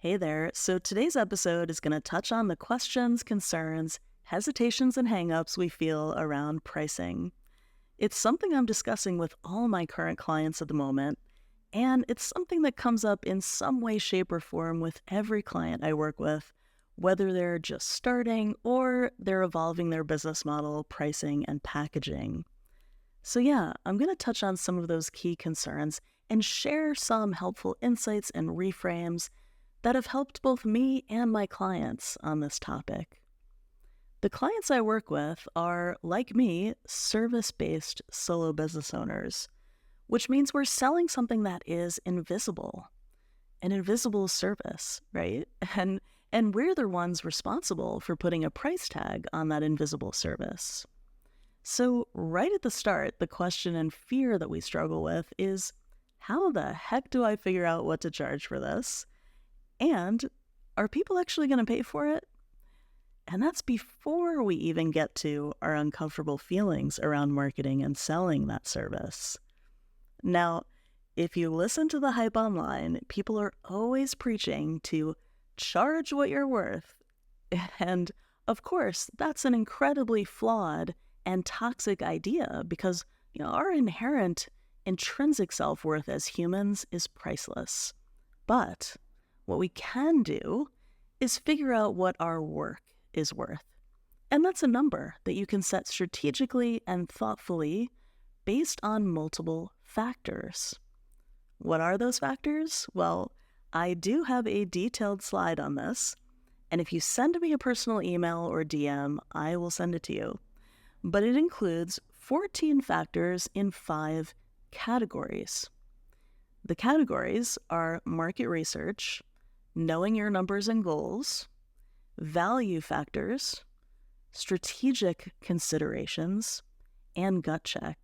Hey there. So today's episode is going to touch on the questions, concerns, hesitations, and hangups we feel around pricing. It's something I'm discussing with all my current clients at the moment, and it's something that comes up in some way, shape, or form with every client I work with, whether they're just starting or they're evolving their business model, pricing, and packaging. So, yeah, I'm going to touch on some of those key concerns and share some helpful insights and reframes that have helped both me and my clients on this topic. The clients I work with are, like me, service-based solo business owners, which means we're selling something that is invisible, an invisible service, right? And we're the ones responsible for putting a price tag on that invisible service. So right at the start, the question and fear that we struggle with is, how the heck do I figure out what to charge for this? And are people actually going to pay for it? And that's before we even get to our uncomfortable feelings around marketing and selling that service. Now, if you listen to the hype online, people are always preaching to charge what you're worth. And of course, that's an incredibly flawed and toxic idea because our inherent intrinsic self-worth as humans is priceless. But what we can do is figure out what our work is worth. And that's a number that you can set strategically and thoughtfully based on multiple factors. What are those factors? Well, I do have a detailed slide on this, and if you send me a personal email or DM, I will send it to you. But it includes 14 factors in 5 categories. The categories are market research, knowing your numbers and goals, value factors, strategic considerations, and gut check.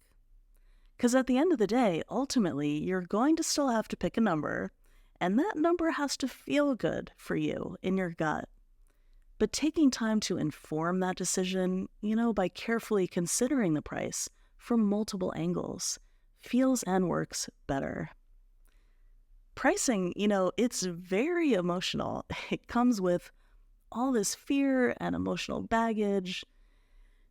Because at the end of the day, ultimately, you're going to still have to pick a number, and that number has to feel good for you in your gut. But taking time to inform that decision, by carefully considering the price from multiple angles, feels and works better. Pricing, it's very emotional. It comes with all this fear and emotional baggage.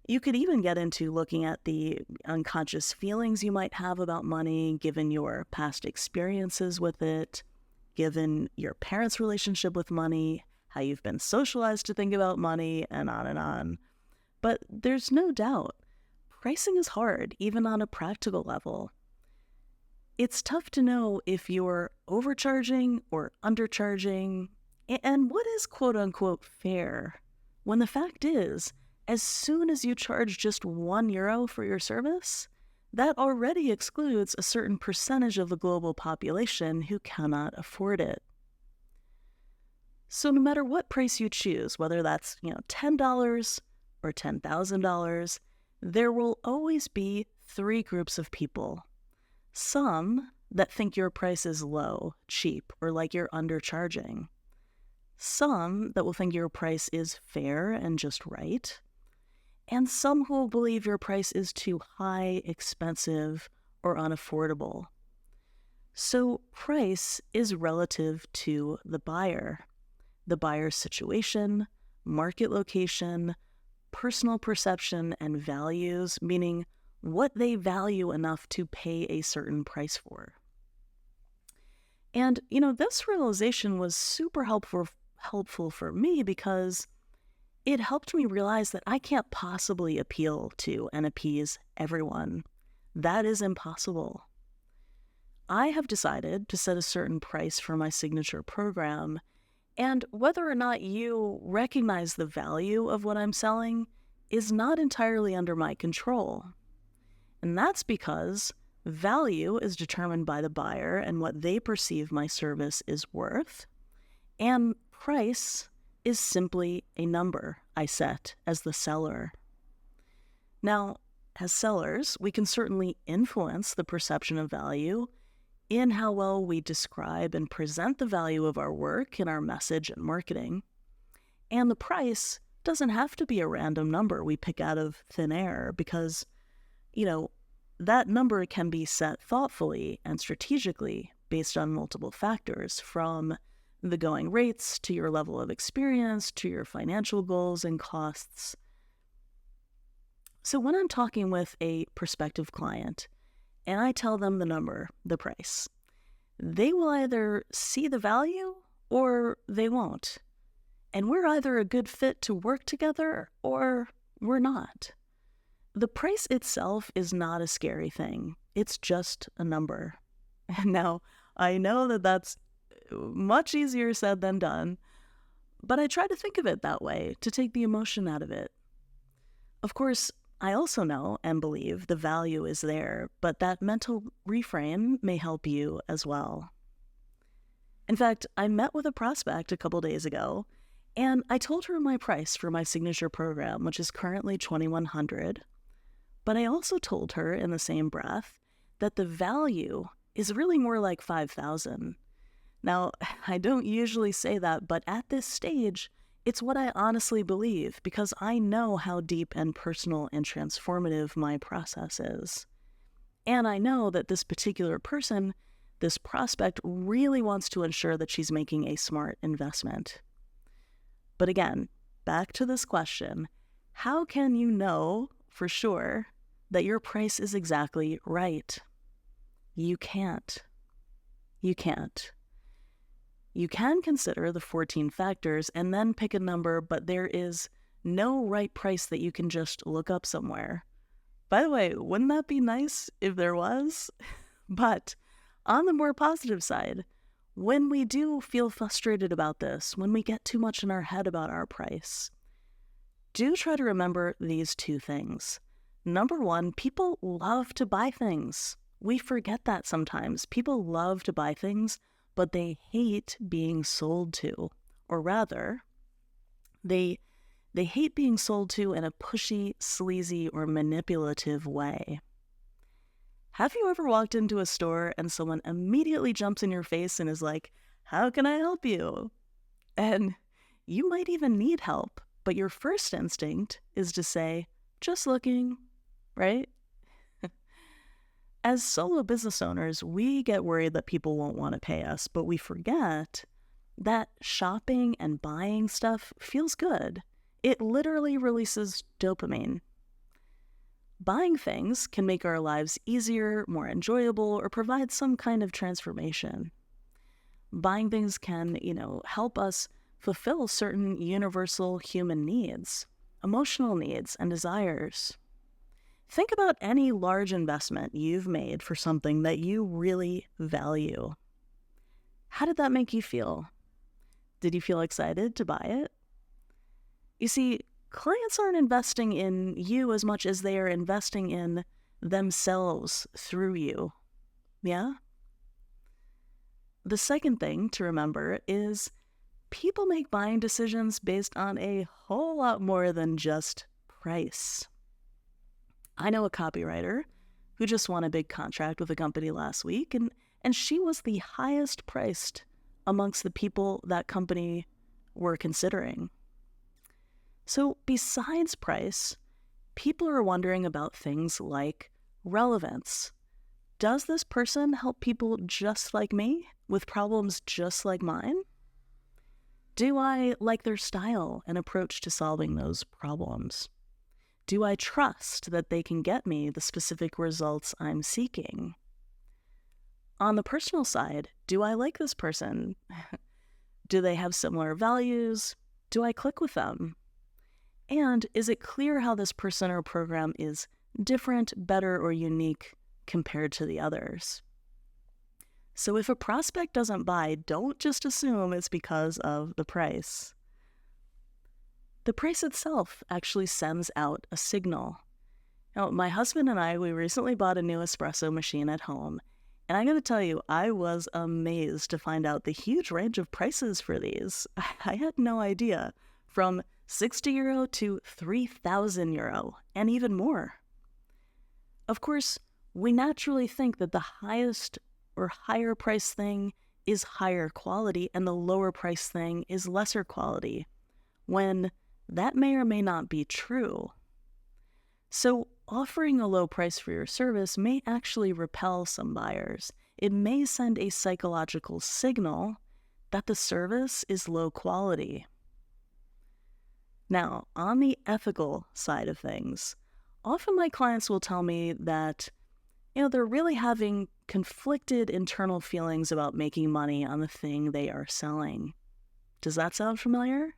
You could even get into looking at the unconscious feelings you might have about money, given your past experiences with it, given your parents' relationship with money, how you've been socialized to think about money, and on and on. But there's no doubt, pricing is hard, even on a practical level. It's tough to know if you're overcharging or undercharging, and what is quote-unquote fair, when the fact is, as soon as you charge just €1 for your service, that already excludes a certain percentage of the global population who cannot afford it. So no matter what price you choose, whether that's $10 or $10,000, there will always be 3 groups of people. Some that think your price is low, cheap, or like you're undercharging. Some that will think your price is fair and just right. And some who will believe your price is too high, expensive, or unaffordable. So price is relative to the buyer's situation, market location, personal perception, and values, meaning what they value enough to pay a certain price for. And, this realization was super helpful for me because it helped me realize that I can't possibly appeal to and appease everyone. That is impossible. I have decided to set a certain price for my signature program, and whether or not you recognize the value of what I'm selling is not entirely under my control. And that's because value is determined by the buyer and what they perceive my service is worth, and price is simply a number I set as the seller. Now, as sellers, we can certainly influence the perception of value in how well we describe and present the value of our work in our message and marketing. And the price doesn't have to be a random number we pick out of thin air because, that number can be set thoughtfully and strategically based on multiple factors, from the going rates to your level of experience, to your financial goals and costs. So when I'm talking with a prospective client and I tell them the number, the price, they will either see the value or they won't. And we're either a good fit to work together or we're not. The price itself is not a scary thing. It's just a number. And now, I know that that's much easier said than done, but I try to think of it that way to take the emotion out of it. Of course, I also know and believe the value is there, but that mental reframe may help you as well. In fact, I met with a prospect a couple days ago, and I told her my price for my signature program, which is currently $2,100. But I also told her in the same breath that the value is really more like $5,000. Now, I don't usually say that, but at this stage, it's what I honestly believe because I know how deep and personal and transformative my process is. And I know that this particular person, this prospect, really wants to ensure that she's making a smart investment. But again, back to this question, how can you know for sure that your price is exactly right? You can't. You can't. You can consider the 14 factors and then pick a number, but there is no right price that you can just look up somewhere. By the way, wouldn't that be nice if there was? But on the more positive side, when we do feel frustrated about this, when we get too much in our head about our price, do try to remember these two things. Number one, people love to buy things. We forget that sometimes. People love to buy things, but they hate being sold to. Or rather, they hate being sold to in a pushy, sleazy, or manipulative way. Have you ever walked into a store and someone immediately jumps in your face and is like, "How can I help you?" And you might even need help, but your first instinct is to say, "Just looking," right? As solo business owners, we get worried that people won't want to pay us, but we forget that shopping and buying stuff feels good. It literally releases dopamine. Buying things can make our lives easier, more enjoyable, or provide some kind of transformation. Buying things can, help us fulfill certain universal human needs, emotional needs, and desires. Think about any large investment you've made for something that you really value. How did that make you feel? Did you feel excited to buy it? You see, clients aren't investing in you as much as they are investing in themselves through you. Yeah? The second thing to remember is people make buying decisions based on a whole lot more than just price. I know a copywriter who just won a big contract with a company last week, and she was the highest priced amongst the people that company were considering. So besides price, people are wondering about things like relevance. Does this person help people just like me with problems just like mine? Do I like their style and approach to solving those problems? Do I trust that they can get me the specific results I'm seeking? On the personal side, do I like this person? Do they have similar values? Do I click with them? And is it clear how this person or program is different, better, or unique compared to the others? So if a prospect doesn't buy, don't just assume it's because of the price. The price itself actually sends out a signal. Now, my husband and I, we recently bought a new espresso machine at home, and I gotta tell you, I was amazed to find out the huge range of prices for these. I had no idea, from €60 to €3,000 and even more. Of course, we naturally think that the highest or higher price thing is higher quality and the lower price thing is lesser quality, when that may or may not be true. So offering a low price for your service may actually repel some buyers. It may send a psychological signal that the service is low quality. Now, on the ethical side of things, often my clients will tell me that, they're really having conflicted internal feelings about making money on the thing they are selling. Does that sound familiar?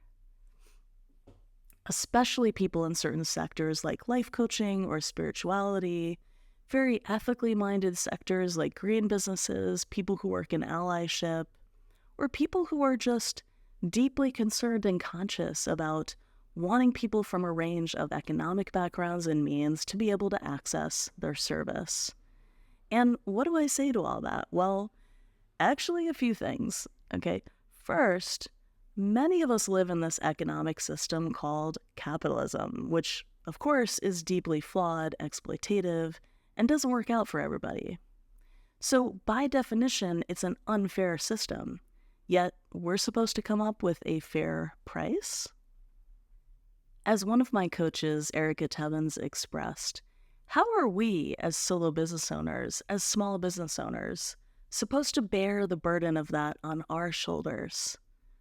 Especially people in certain sectors like life coaching or spirituality, very ethically minded sectors like green businesses, people who work in allyship, or people who are just deeply concerned and conscious about wanting people from a range of economic backgrounds and means to be able to access their service. And what do I say to all that? Well, actually, a few things. Okay. First, many of us live in this economic system called capitalism, which, of course, is deeply flawed, exploitative, and doesn't work out for everybody. So, by definition, it's an unfair system. Yet, we're supposed to come up with a fair price? As one of my coaches, Erica Tebbins, expressed, how are we, as solo business owners, as small business owners, supposed to bear the burden of that on our shoulders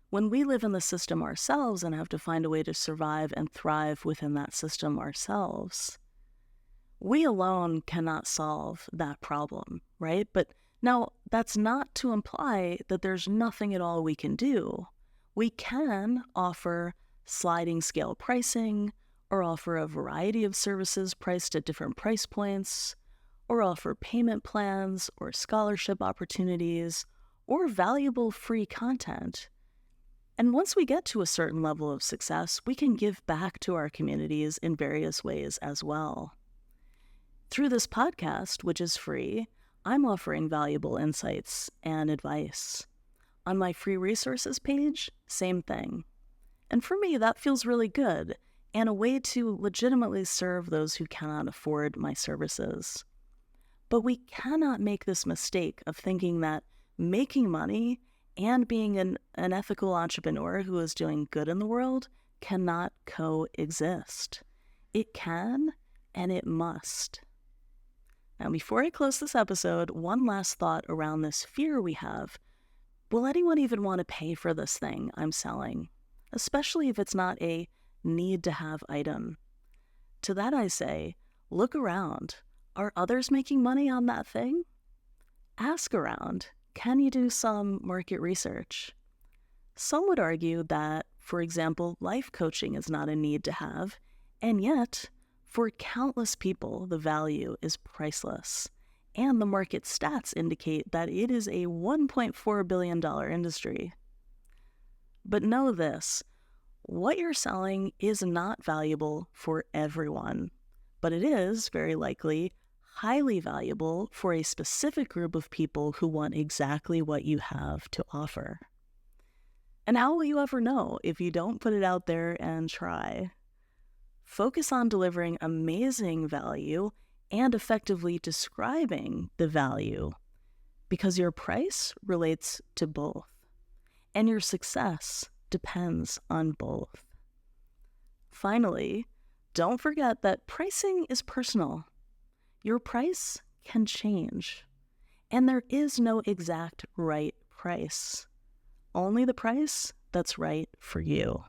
when we live in the system ourselves and have to find a way to survive and thrive within that system ourselves? We alone cannot solve that problem, right? But now, that's not to imply that there's nothing at all we can do. We can offer sliding scale pricing, or offer a variety of services priced at different price points, or offer payment plans or scholarship opportunities, or valuable free content. And once we get to a certain level of success, we can give back to our communities in various ways as well. Through this podcast, which is free, I'm offering valuable insights and advice. On my free resources page, same thing. And for me, that feels really good and a way to legitimately serve those who cannot afford my services. But we cannot make this mistake of thinking that making money and being an ethical entrepreneur who is doing good in the world cannot coexist. It can, and it must. Now, before I close this episode, one last thought around this fear we have. Will anyone even want to pay for this thing I'm selling? Especially if it's not a need-to-have item. To that I say, look around. Are others making money on that thing? Ask around. Can you do some market research? Some would argue that, for example, life coaching is not a need-to-have, and yet, for countless people, the value is priceless. And the market stats indicate that it is a $1.4 billion industry. But know this, what you're selling is not valuable for everyone, but it is, very likely, highly valuable for a specific group of people who want exactly what you have to offer. And how will you ever know if you don't put it out there and try? Focus on delivering amazing value and effectively describing the value, because your price relates to both, and your success depends on both. Finally, don't forget that pricing is personal. Your price can change, and there is no exact right price, only the price that's right for you.